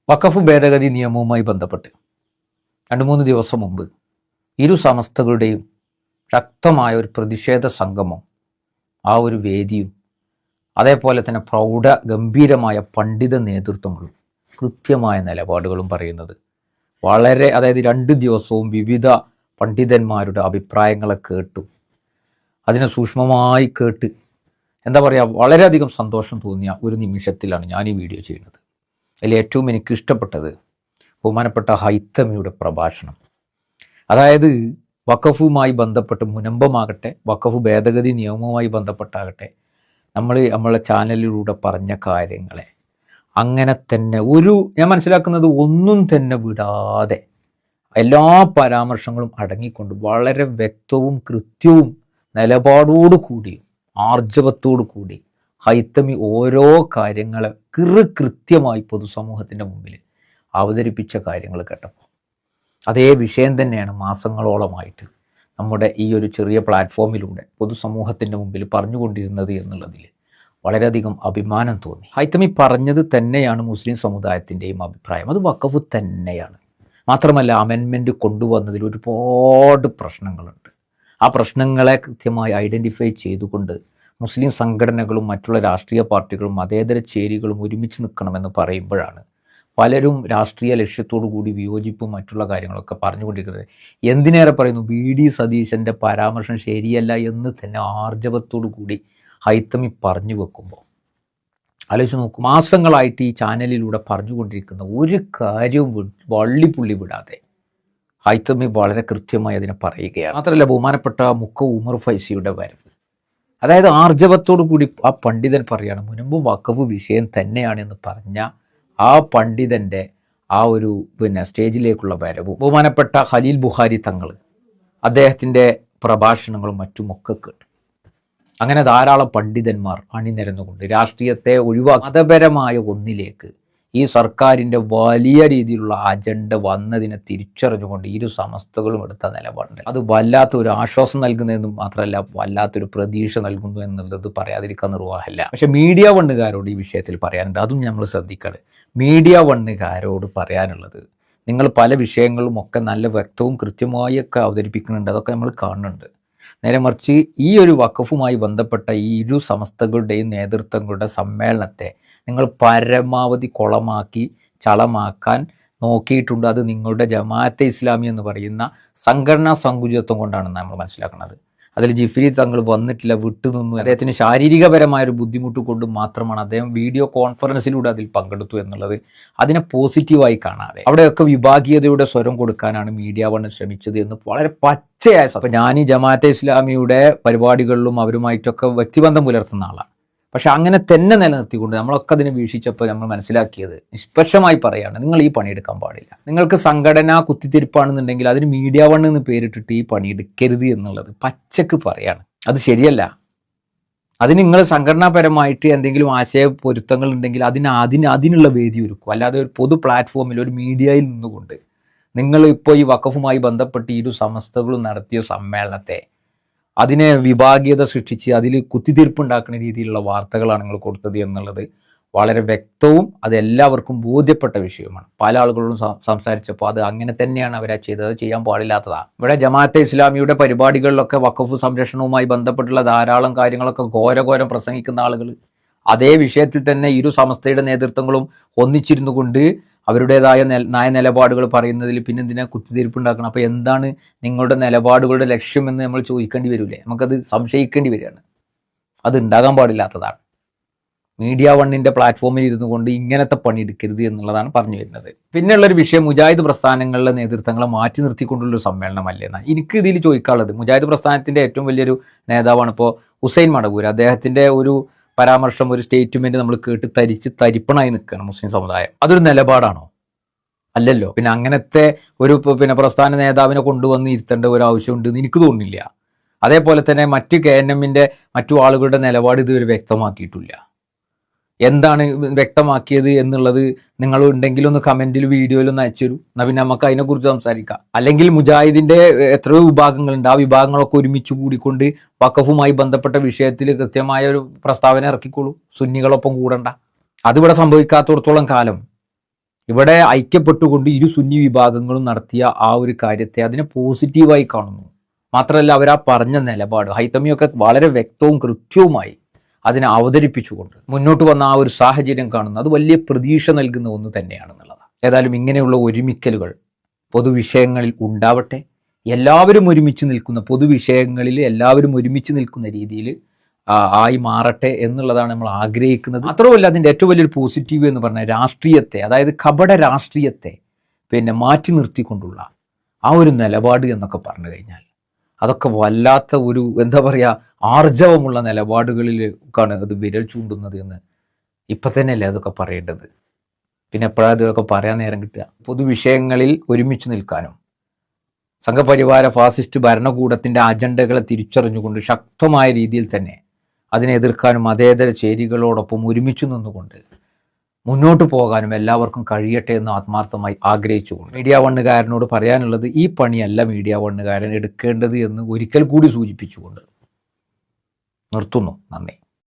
വഖഫ് ഭേദഗതി നിയമവുമായി ബന്ധപ്പെട്ട് 2-3 ദിവസം മുമ്പ് ഇരു സമസ്തകളുടെയും ശക്തമായ ഒരു പ്രതിഷേധ സംഗമം, ആ ഒരു വേദിയും അതേപോലെ തന്നെ ഗംഭീരമായ പണ്ഡിത നേതൃത്വങ്ങളും കൃത്യമായ നിലപാടുകളും പറയുന്നത് അതായത് 2 ദിവസവും വിവിധ പണ്ഡിതന്മാരുടെ അഭിപ്രായങ്ങളെ കേട്ടു, അതിനെ സൂക്ഷ്മമായി കേട്ട് വളരെയധികം സന്തോഷം തോന്നിയ ഒരു നിമിഷത്തിലാണ് ഞാൻ ഈ വീഡിയോ ചെയ്യുന്നത്. അതിൽ ഏറ്റവും എനിക്കിഷ്ടപ്പെട്ടത് ബഹുമാനപ്പെട്ട ഹൈത്തമിയുടെ പ്രഭാഷണം. അതായത് വഖഫുമായി ബന്ധപ്പെട്ട് മുനമ്പമാകട്ടെ, വഖഫ് ഭേദഗതി നിയമവുമായി ബന്ധപ്പെട്ടാകട്ടെ, നമ്മളെ ചാനലിലൂടെ പറഞ്ഞ കാര്യങ്ങളെ അങ്ങനെ തന്നെ ഞാൻ മനസ്സിലാക്കുന്നത് ഒന്നും തന്നെ വിടാതെ എല്ലാ പരാമർശങ്ങളും അടങ്ങിക്കൊണ്ട് വളരെ വ്യക്തവും കൃത്യവും നിലപാടോടു കൂടിയും ആർജവത്തോടു കൂടി ഹൈത്തമി ഓരോ കാര്യങ്ങളെ കൃത്യമായി പൊതുസമൂഹത്തിൻ്റെ മുമ്പിൽ അവതരിപ്പിച്ച കാര്യങ്ങൾ കേട്ടപ്പോൾ അതേ വിഷയം തന്നെയാണ് മാസങ്ങളോളമായിട്ട് നമ്മുടെ ഈ ഒരു ചെറിയ പ്ലാറ്റ്ഫോമിലൂടെ പൊതുസമൂഹത്തിൻ്റെ മുമ്പിൽ പറഞ്ഞുകൊണ്ടിരുന്നത് എന്നുള്ളതിൽ വളരെയധികം അഭിമാനം തോന്നി. ഹൈത്തമി പറഞ്ഞത് തന്നെയാണ് മുസ്ലിം സമുദായത്തിൻ്റെയും അഭിപ്രായം. അത് വഖഫ് തന്നെയാണ്. മാത്രമല്ല, അമെൻമെൻറ്റ് കൊണ്ടുവന്നതിൽ ഒരുപാട് പ്രശ്നങ്ങളുണ്ട്. ആ പ്രശ്നങ്ങളെ കൃത്യമായി ഐഡൻറ്റിഫൈ ചെയ്തുകൊണ്ട് മുസ്ലിം സംഘടനകളും മറ്റുള്ള രാഷ്ട്രീയ പാർട്ടികളും മതേതര ചേരികളും ഒരുമിച്ച് നിൽക്കണമെന്ന് പറയുമ്പോഴാണ് പലരും രാഷ്ട്രീയ ലക്ഷ്യത്തോടു കൂടി വിയോജിപ്പും മറ്റുള്ള കാര്യങ്ങളൊക്കെ പറഞ്ഞുകൊണ്ടിരിക്കുന്നത്. എന്തിനേറെ പറയുന്നു, BD സതീശൻ്റെ പരാമർശം ശരിയല്ല എന്ന് തന്നെ ആർജവത്തോടു കൂടി ഹൈത്തമി പറഞ്ഞു വെക്കുമ്പോൾ ആലോചിച്ച് നോക്കും, മാസങ്ങളായിട്ട് ഈ ചാനലിലൂടെ പറഞ്ഞുകൊണ്ടിരിക്കുന്ന ഒരു കാര്യവും വള്ളിപ്പുള്ളി വിടാതെ ഹൈത്തമി വളരെ കൃത്യമായി അതിനെ പറയുകയാണ്. മാത്രമല്ല, ബഹുമാനപ്പെട്ട മുക്ക ഉമർ ഫൈസിയുടെ വരവ്, അതായത് ആർജവത്തോടു കൂടി ആ പണ്ഡിതൻ പറയുകയാണ് മുൻപും വഖഫ് വിഷയം തന്നെയാണെന്ന് പറഞ്ഞ ആ പണ്ഡിതൻ്റെ ആ ഒരു സ്റ്റേജിലേക്കുള്ള വരവും, ബഹുമാനപ്പെട്ട ഖലീൽ ബുഖാരി തങ്ങൾ അദ്ദേഹത്തിൻ്റെ പ്രഭാഷണങ്ങളും മറ്റുമൊക്കെ കേട്ടു. അങ്ങനെ ധാരാളം പണ്ഡിതന്മാർ അണിനിരന്നുകൊണ്ട് രാഷ്ട്രീയത്തെ മതപരമായ ഒന്നിലേക്ക് ഈ സർക്കാരിൻ്റെ വലിയ രീതിയിലുള്ള അജണ്ട വന്നതിനെ തിരിച്ചറിഞ്ഞുകൊണ്ട് ഇരു സമസ്തകളും എടുത്ത നിലപാടുണ്ട്. അത് വല്ലാത്തൊരു ആശ്വാസം നൽകുന്നതെന്നും മാത്രമല്ല വല്ലാത്തൊരു പ്രതീക്ഷ നൽകുന്നു എന്നുള്ളത് പറയാതിരിക്കാൻ നിർവാഹമില്ല. പക്ഷെ മീഡിയ വണ്ണുകാരോട് ഈ വിഷയത്തിൽ പറയാനുണ്ട്, അതും നമ്മൾ ശ്രദ്ധിക്കണം. മീഡിയ വണ്ണുകാരോട് പറയാനുള്ളത്, നിങ്ങൾ പല വിഷയങ്ങളും ഒക്കെ നല്ല വ്യക്തവും കൃത്യമായി ഒക്കെ അവതരിപ്പിക്കുന്നുണ്ട്, അതൊക്കെ നമ്മൾ കാണുന്നുണ്ട്. നേരെ മറിച്ച് ഈ ഒരു വഖഫുമായി ബന്ധപ്പെട്ട ഈ ഇരു സമസ്തകളുടെയും നേതൃത്വങ്ങളുടെ സമ്മേളനത്തെ നിങ്ങൾ പരമാവധി കുളമാക്കി ചളമാക്കാൻ നോക്കിയിട്ടുണ്ട്. അത് നിങ്ങളുടെ ജമാഅത്തെ ഇസ്ലാമി എന്ന് പറയുന്ന സംഘടനാ സങ്കുചിതത്വം കൊണ്ടാണെന്ന് നമ്മൾ മനസ്സിലാക്കുന്നത്. അതിൽ ജിഫ്രി തങ്ങൾ വന്നിട്ടില്ല, വിട്ടുനിന്നു. അദ്ദേഹത്തിന് ശാരീരികപരമായൊരു ബുദ്ധിമുട്ട് കൊണ്ട് മാത്രമാണ് അദ്ദേഹം വീഡിയോ കോൺഫറൻസിലൂടെ അതിൽ പങ്കെടുത്തു എന്നുള്ളത് അതിനെ പോസിറ്റീവായി കാണാതെ അവിടെയൊക്കെ വിഭാഗീയതയുടെ സ്വരം കൊടുക്കാനാണ് മീഡിയ വൺ ശ്രമിച്ചത് എന്ന് വളരെ പച്ചയായ. അപ്പം ഞാൻ ഈ ജമാഅത്തെ ഇസ്ലാമിയുടെ പരിപാടികളിലും അവരുമായിട്ടൊക്കെ വ്യക്തിബന്ധം പുലർത്തുന്ന ആളാണ്. പക്ഷെ അങ്ങനെ തന്നെ നിലനിർത്തിക്കൊണ്ട് നമ്മളൊക്കെ അതിനെ വീക്ഷിച്ചപ്പോൾ നമ്മൾ മനസ്സിലാക്കിയത്, നിഷ്പക്ഷമായി പറയാണ്, നിങ്ങൾ ഈ പണിയെടുക്കാൻ പാടില്ല. നിങ്ങൾക്ക് സംഘടന കുത്തിത്തിരിപ്പാണെന്നുണ്ടെങ്കിൽ അതിന് മീഡിയ വൺ എന്ന് പേരിട്ടിട്ട് ഈ പണിയെടുക്കരുത് എന്നുള്ളത് പച്ചക്ക് പറയാണ്. അത് ശരിയല്ല. അതിന് നിങ്ങൾ സംഘടനാപരമായിട്ട് എന്തെങ്കിലും ആശയ പൊരുത്തങ്ങൾ ഉണ്ടെങ്കിൽ അതിനുള്ള വേദി ഒരുക്കും. അല്ലാതെ ഒരു പൊതു പ്ലാറ്റ്ഫോമിൽ ഒരു മീഡിയയിൽ നിന്നുകൊണ്ട് നിങ്ങൾ ഇപ്പോൾ ഈ വഖഫുമായി ബന്ധപ്പെട്ട് ഇരു സമസ്തകളും നടത്തിയ സമ്മേളനത്തെ അതിനെ വിഭാഗീയത സൃഷ്ടിച്ച് അതിൽ കുത്തിത്തീർപ്പുണ്ടാക്കുന്ന രീതിയിലുള്ള വാർത്തകളാണ് നിങ്ങൾ കൊടുത്തത് എന്നുള്ളത് വളരെ വ്യക്തവും അതെല്ലാവർക്കും ബോധ്യപ്പെട്ട വിഷയമാണ്. പല ആളുകളോടും സംസാരിച്ചപ്പോൾ അത് അങ്ങനെ തന്നെയാണ് അവരെ ചെയ്തത്, ചെയ്യാൻ പാടില്ലാത്തതാണ്. ഇവിടെ ജമാഅത്തെ ഇസ്ലാമിയുടെ പരിപാടികളിലൊക്കെ വഖഫ് സംരക്ഷണവുമായി ബന്ധപ്പെട്ടുള്ള ധാരാളം കാര്യങ്ങളൊക്കെ ഘോരം പ്രസംഗിക്കുന്ന ആളുകൾ അതേ വിഷയത്തിൽ തന്നെ ഇരു സമസ്തയുടെ നേതൃത്വങ്ങളും ഒന്നിച്ചിരുന്നു കൊണ്ട് അവരുടേതായ നിലപാടുകൾ പറയുന്നതിൽ പിന്നെന്തിനാ കുത്തിത്തിരിപ്പുണ്ടാക്കണം? അപ്പോൾ എന്താണ് നിങ്ങളുടെ നിലപാടുകളുടെ ലക്ഷ്യമെന്ന് നമ്മൾ ചോദിക്കേണ്ടി വരില്ലേ? നമുക്കത് സംശയിക്കേണ്ടി വരികയാണ്. അത് ഉണ്ടാകാൻ പാടില്ലാത്തതാണ്. മീഡിയ വണ്ണിൻ്റെ പ്ലാറ്റ്ഫോമിൽ ഇരുന്നു കൊണ്ട് ഇങ്ങനത്തെ പണിയെടുക്കരുത് എന്നുള്ളതാണ് പറഞ്ഞു വരുന്നത്. പിന്നെയുള്ളൊരു വിഷയം, മുജാഹിദ് പ്രസ്ഥാനങ്ങളിലെ നേതൃത്വങ്ങളെ മാറ്റി നിർത്തിക്കൊണ്ടുള്ളൊരു സമ്മേളനമല്ലേ എന്നാണ് എനിക്ക് ഇതിൽ ചോദിക്കാനുള്ളത്. മുജാഹിദ് പ്രസ്ഥാനത്തിൻ്റെ ഏറ്റവും വലിയൊരു നേതാവാണ് ഇപ്പോൾ ഹുസൈൻ മടവൂർ. അദ്ദേഹത്തിൻ്റെ ഒരു പരാമർശം, ഒരു സ്റ്റേറ്റ്മെന്റ് നമ്മൾ കേട്ട് തരിപ്പണായി നിൽക്കുകയാണ് മുസ്ലിം സമുദായം. അതൊരു നിലപാടാണോ? അല്ലല്ലോ. പിന്നെ അങ്ങനത്തെ ഒരു പ്രസ്ഥാന നേതാവിനെ കൊണ്ടുവന്ന് ഇരുത്തേണ്ട ഒരു ആവശ്യമുണ്ടെന്ന് എനിക്ക് തോന്നുന്നില്ല. അതേപോലെ തന്നെ മറ്റ് KNMന്റെ മറ്റു ആളുകളുടെ നിലപാട് ഇതുവരെ വ്യക്തമാക്കിയിട്ടില്ല. എന്താണ് വ്യക്തമാക്കിയത് എന്നുള്ളത് നിങ്ങൾ ഉണ്ടെങ്കിലൊന്ന് കമൻറ്റിൽ വീഡിയോയിലൊന്ന് അയച്ചു എന്നാൽ പിന്നെ നമുക്ക് അതിനെക്കുറിച്ച് സംസാരിക്കാം. അല്ലെങ്കിൽ മുജാഹിദിൻ്റെ എത്രയോ വിഭാഗങ്ങളുണ്ട്, ആ വിഭാഗങ്ങളൊക്കെ ഒരുമിച്ച് കൂടിക്കൊണ്ട് വഖഫുമായി ബന്ധപ്പെട്ട വിഷയത്തിൽ കൃത്യമായ ഒരു പ്രസ്താവന ഇറക്കിക്കോളൂ. സുന്നികളൊപ്പം കൂടണ്ട. അതിവിടെ സംഭവിക്കാത്തടത്തോളം കാലം ഇവിടെ ഐക്യപ്പെട്ടുകൊണ്ട് ഇരു സുന്നി വിഭാഗങ്ങളും നടത്തിയ ആ ഒരു കാര്യത്തെ അതിനെ പോസിറ്റീവായി കാണുന്നു. മാത്രമല്ല അവർ ആ പറഞ്ഞ നിലപാട് ഹൈതമിയൊക്കെ വളരെ വ്യക്തവും കൃത്യവുമായി അതിനെ അവതരിപ്പിച്ചുകൊണ്ട് മുന്നോട്ട് വന്ന ആ ഒരു സാഹചര്യം കാണുന്നു. അത് വലിയ പ്രതീക്ഷ നൽകുന്ന ഒന്ന് തന്നെയാണെന്നുള്ളതാണ്. ഏതായാലും ഇങ്ങനെയുള്ള ഒരുമിക്കലുകൾ പൊതുവിഷയങ്ങളിൽ ഉണ്ടാവട്ടെ. എല്ലാവരും ഒരുമിച്ച് നിൽക്കുന്ന പൊതുവിഷയങ്ങളിൽ എല്ലാവരും ഒരുമിച്ച് നിൽക്കുന്ന രീതിയിൽ ആയി മാറട്ടെ എന്നുള്ളതാണ് നമ്മൾ ആഗ്രഹിക്കുന്നത്. മാത്രമല്ല അതിൻ്റെ ഏറ്റവും വലിയൊരു പോസിറ്റീവ് എന്ന് പറഞ്ഞാൽ രാഷ്ട്രീയത്തെ, അതായത് കപട രാഷ്ട്രീയത്തെ മാറ്റി നിർത്തിക്കൊണ്ടുള്ള ആ ഒരു നിലപാട് എന്നൊക്കെ പറഞ്ഞു കഴിഞ്ഞാൽ അതൊക്കെ വല്ലാത്ത ഒരു ആർജവമുള്ള നിലപാടുകളിലേക്കാണ് അത് വിരൽ ചൂണ്ടുന്നത് എന്ന് ഇപ്പം തന്നെയല്ലേ അതൊക്കെ പറയേണ്ടത്. പിന്നെ എപ്പോഴാണ് ഇതൊക്കെ പറയാൻ നേരം കിട്ടുക? പൊതുവിഷയങ്ങളിൽ ഒരുമിച്ച് നിൽക്കാനും സംഘപരിവാര ഫാസിസ്റ്റ് ഭരണകൂടത്തിൻ്റെ അജണ്ടകളെ തിരിച്ചറിഞ്ഞുകൊണ്ട് ശക്തമായ രീതിയിൽ തന്നെ അതിനെ എതിർക്കാനും മതേതര ചേരികളോടൊപ്പം ഒരുമിച്ച് നിന്നുകൊണ്ട് മുന്നോട്ട് പോകാനും എല്ലാവർക്കും കഴിയട്ടെ എന്ന് ആത്മാർത്ഥമായി ആഗ്രഹിച്ചുകൊണ്ട് മീഡിയ വണ്ണുകാരനോട് പറയാനുള്ളത് ഈ പണിയല്ല മീഡിയ വണ്ണുകാരൻ എടുക്കേണ്ടത് എന്ന് ഒരിക്കൽ കൂടി സൂചിപ്പിച്ചുകൊണ്ട് നിർത്തുന്നു. നന്ദി.